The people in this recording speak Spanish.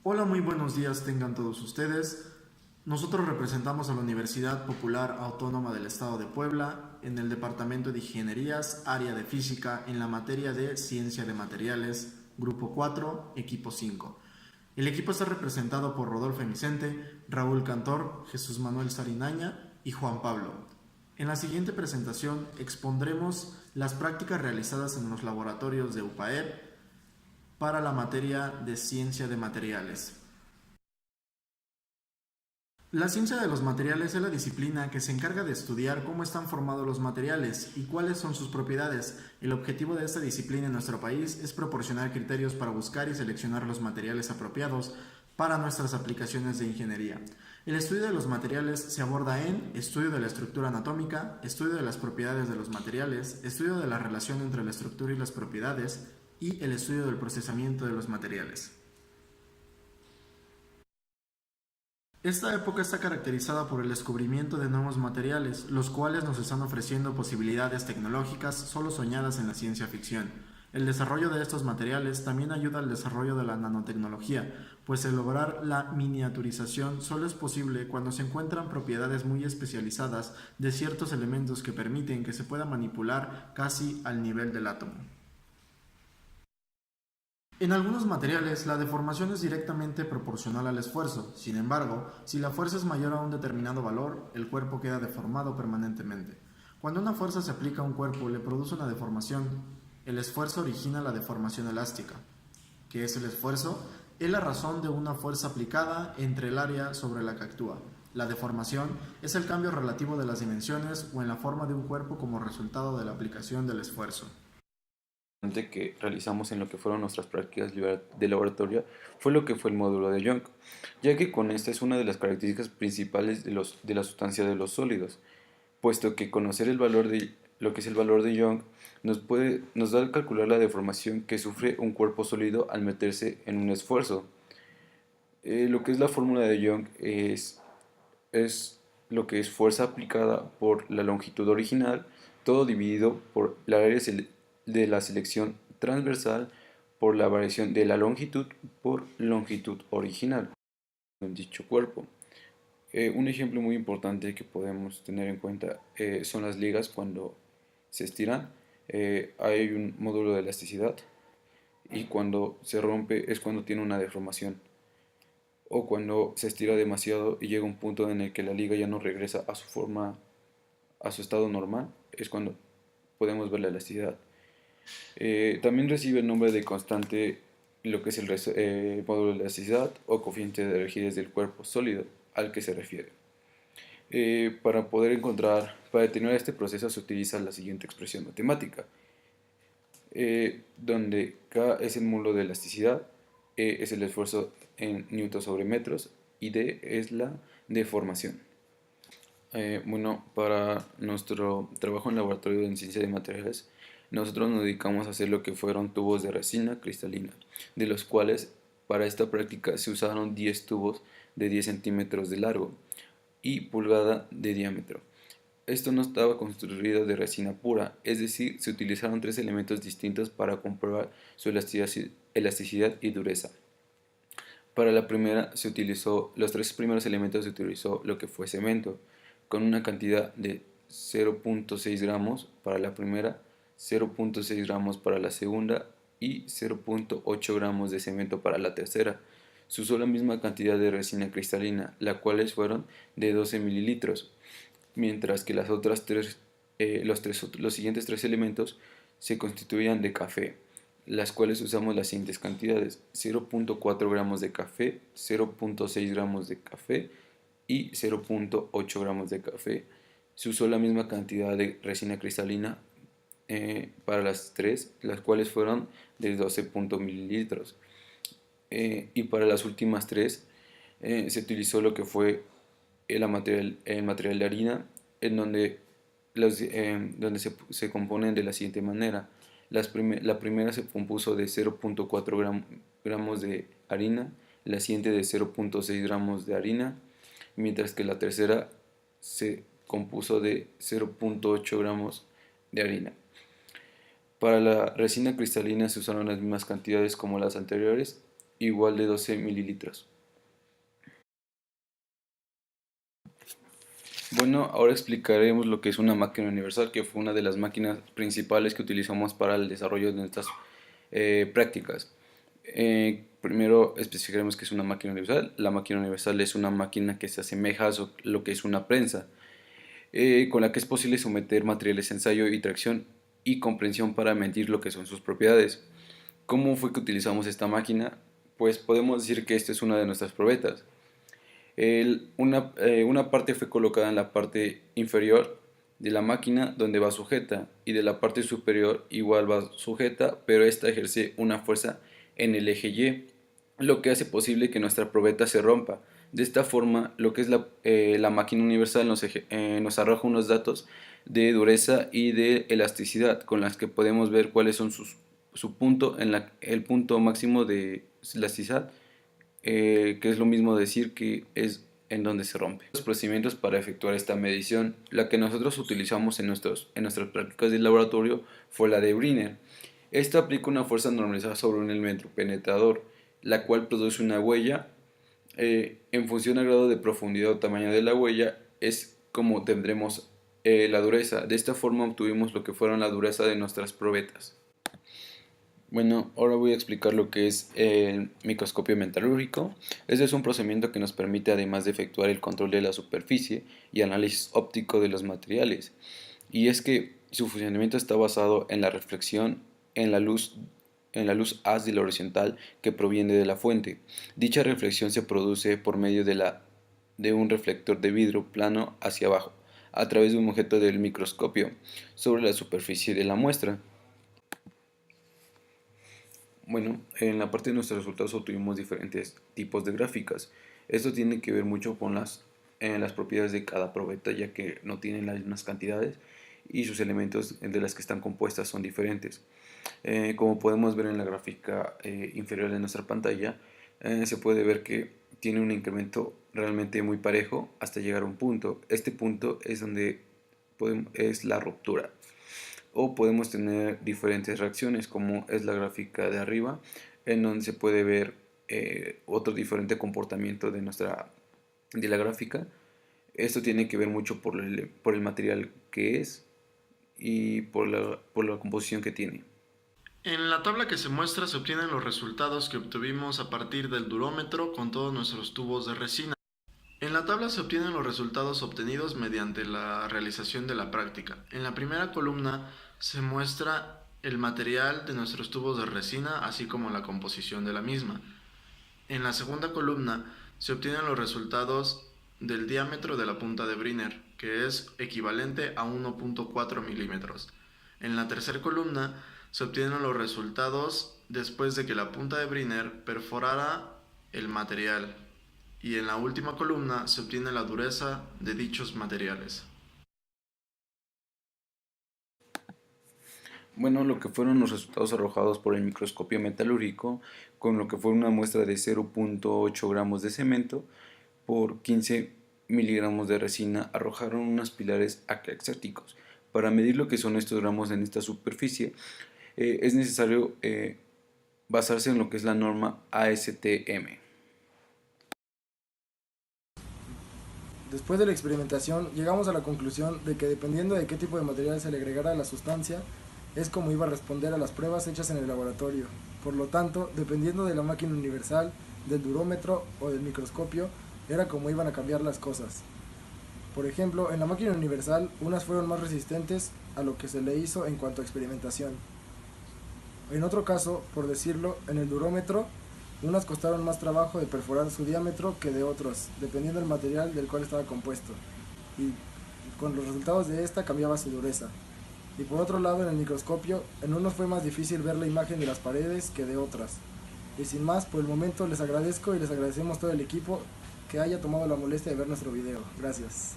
Hola, muy buenos días tengan todos ustedes. Nosotros representamos a la Universidad Popular Autónoma del Estado de Puebla en el Departamento de Ingenierías, área de Física, en la materia de Ciencia de Materiales, Grupo 4, Equipo 5. El equipo está representado por Rodolfo Vicente, Raúl Cantor, Jesús Manuel Sarinaña y Juan Pablo. En la siguiente presentación expondremos las prácticas realizadas en los laboratorios de UPAEP para la materia de Ciencia de Materiales. La ciencia de los materiales es la disciplina que se encarga de estudiar cómo están formados los materiales y cuáles son sus propiedades. El objetivo de esta disciplina en nuestro país es proporcionar criterios para buscar y seleccionar los materiales apropiados para nuestras aplicaciones de ingeniería. El estudio de los materiales se aborda en estudio de la estructura anatómica, estudio de las propiedades de los materiales, estudio de la relación entre la estructura y las propiedades y el estudio del procesamiento de los materiales. Esta época está caracterizada por el descubrimiento de nuevos materiales, los cuales nos están ofreciendo posibilidades tecnológicas solo soñadas en la ciencia ficción. El desarrollo de estos materiales también ayuda al desarrollo de la nanotecnología, pues el lograr la miniaturización solo es posible cuando se encuentran propiedades muy especializadas de ciertos elementos que permiten que se pueda manipular casi al nivel del átomo. En algunos materiales, la deformación es directamente proporcional al esfuerzo. Sin embargo, si la fuerza es mayor a un determinado valor, el cuerpo queda deformado permanentemente. Cuando una fuerza se aplica a un cuerpo le produce una deformación, el esfuerzo origina la deformación elástica. ¿Qué es el esfuerzo? Es la razón de una fuerza aplicada entre el área sobre la que actúa. La deformación es el cambio relativo de las dimensiones o en la forma de un cuerpo como resultado de la aplicación del esfuerzo. Que realizamos en lo que fueron nuestras prácticas de laboratorio fue lo que fue el módulo de Young, ya que con esta es una de las características principales de la sustancia de los sólidos, puesto que conocer el valor de lo que es el valor de Young nos da a calcular la deformación que sufre un cuerpo sólido al meterse en un esfuerzo. Lo que es la fórmula de Young es lo que es fuerza aplicada por la longitud original, todo dividido por la área de la selección transversal por la variación de la longitud por longitud original en dicho cuerpo. Un ejemplo muy importante que podemos tener en cuenta son las ligas cuando se estiran. Hay un módulo de elasticidad y cuando se rompe es cuando tiene una deformación o cuando se estira demasiado y llega un punto en el que la liga ya no regresa a su forma, a su estado normal, es cuando podemos ver la elasticidad. También recibe el nombre de constante lo que es el módulo de elasticidad o coeficiente de rigidez del cuerpo sólido al que se refiere. Para determinar este proceso se utiliza la siguiente expresión matemática, donde K es el módulo de elasticidad, E es el esfuerzo en newtons sobre metros y D es la deformación. Bueno, para nuestro trabajo en laboratorio en ciencia de materiales, nosotros nos dedicamos a hacer lo que fueron tubos de resina cristalina, de los cuales para esta práctica se usaron 10 tubos de 10 centímetros de largo y pulgada de diámetro. Esto no estaba construido de resina pura, es decir, se utilizaron tres elementos distintos para comprobar su elasticidad y dureza. Para la primera los tres primeros elementos se utilizó lo que fue cemento, con una cantidad de 0.6 gramos para la primera, 0.6 gramos para la segunda y 0.8 gramos de cemento para la tercera. Se usó la misma cantidad de resina cristalina, las cuales fueron de 12 mililitros, mientras que los siguientes tres elementos se constituían de café, las cuales usamos las siguientes cantidades: 0.4 gramos de café, 0.6 gramos de café y 0.8 gramos de café. Se usó la misma cantidad de resina cristalina para las tres, las cuales fueron de 12 mililitros. Y para las últimas tres se utilizó lo que fue el material de harina, en donde, donde se componen de la siguiente manera. La primera se compuso de 0.4 gramos de harina, la siguiente de 0.6 gramos de harina, mientras que la tercera se compuso de 0.8 gramos de harina. Para la resina cristalina se usaron las mismas cantidades como las anteriores, igual de 12 mililitros. Bueno, ahora explicaremos lo que es una máquina universal, que fue una de las máquinas principales que utilizamos para el desarrollo de nuestras prácticas. Primero especificaremos qué es una máquina universal. La máquina universal es una máquina que se asemeja a lo que es una prensa, con la que es posible someter materiales a ensayo y tracción y comprensión para medir lo que son sus propiedades. ¿Cómo fue que utilizamos esta máquina? Pues podemos decir que esta es una de nuestras probetas. Una parte fue colocada en la parte inferior de la máquina donde va sujeta, y de la parte superior igual va sujeta, pero esta ejerce una fuerza en el eje Y, lo que hace posible que nuestra probeta se rompa. De esta forma, lo que es la máquina universal nos arroja unos datos de dureza y de elasticidad, con las que podemos ver cuáles son su punto, el punto máximo de elasticidad, que es lo mismo decir que es en donde se rompe. Los procedimientos para efectuar esta medición, la que nosotros utilizamos en nuestras prácticas de laboratorio fue la de Brinner. Esta aplica una fuerza normalizada sobre un elemento penetrador, la cual produce una huella. En función al grado de profundidad o tamaño de la huella es como tendremos la dureza. De esta forma obtuvimos lo que fueron la dureza de nuestras probetas. Bueno, ahora voy a explicar lo que es el microscopio metalúrgico. Este es un procedimiento que nos permite, además de efectuar el control de la superficie y análisis óptico de los materiales, y es que su funcionamiento está basado en la reflexión en la luz haz de la horizontal que proviene de la fuente. Dicha reflexión se produce por medio de un reflector de vidrio plano hacia abajo, a través de un objeto del microscopio, sobre la superficie de la muestra. Bueno, en la parte de nuestros resultados obtuvimos diferentes tipos de gráficas. Esto tiene que ver mucho con las propiedades de cada probeta, ya que no tienen las mismas cantidades y sus elementos de las que están compuestas son diferentes. Como podemos ver en la gráfica inferior de nuestra pantalla, se puede ver que tiene un incremento realmente muy parejo hasta llegar a un punto. Este punto es donde es la ruptura. O podemos tener diferentes reacciones, como es la gráfica de arriba, en donde se puede ver otro diferente comportamiento de la gráfica. Esto tiene que ver mucho por el material que es y por la composición que tiene. En la tabla que se muestra se obtienen los resultados que obtuvimos a partir del durómetro con todos nuestros tubos de resina. En la tabla se obtienen los resultados obtenidos mediante la realización de la práctica. En la primera columna se muestra el material de nuestros tubos de resina, así como la composición de la misma. En la segunda columna se obtienen los resultados del diámetro de la punta de Brinner, que es equivalente a 1.4 milímetros. En la tercera columna se obtienen los resultados después de que la punta de Brinner perforara el material. Y en la última columna se obtiene la dureza de dichos materiales. Bueno, lo que fueron los resultados arrojados por el microscopio metalúrgico, con lo que fue una muestra de 0.8 gramos de cemento por 15 miligramos de resina, arrojaron unos pilares acrexéticos. Para medir lo que son estos gramos en esta superficie, es necesario basarse en lo que es la norma ASTM. Después de la experimentación, llegamos a la conclusión de que dependiendo de qué tipo de material se le agregara a la sustancia, es como iba a responder a las pruebas hechas en el laboratorio. Por lo tanto, dependiendo de la máquina universal, del durómetro o del microscopio, era como iban a cambiar las cosas. Por ejemplo, en la máquina universal, unas fueron más resistentes a lo que se le hizo en cuanto a experimentación. En otro caso, por decirlo, en el durómetro, unas costaron más trabajo de perforar su diámetro que de otros, dependiendo del material del cual estaba compuesto, y con los resultados de esta cambiaba su dureza. Y por otro lado, en el microscopio, en unos fue más difícil ver la imagen de las paredes que de otras. Y sin más, por el momento les agradezco y les agradecemos todo el equipo que haya tomado la molestia de ver nuestro video. Gracias.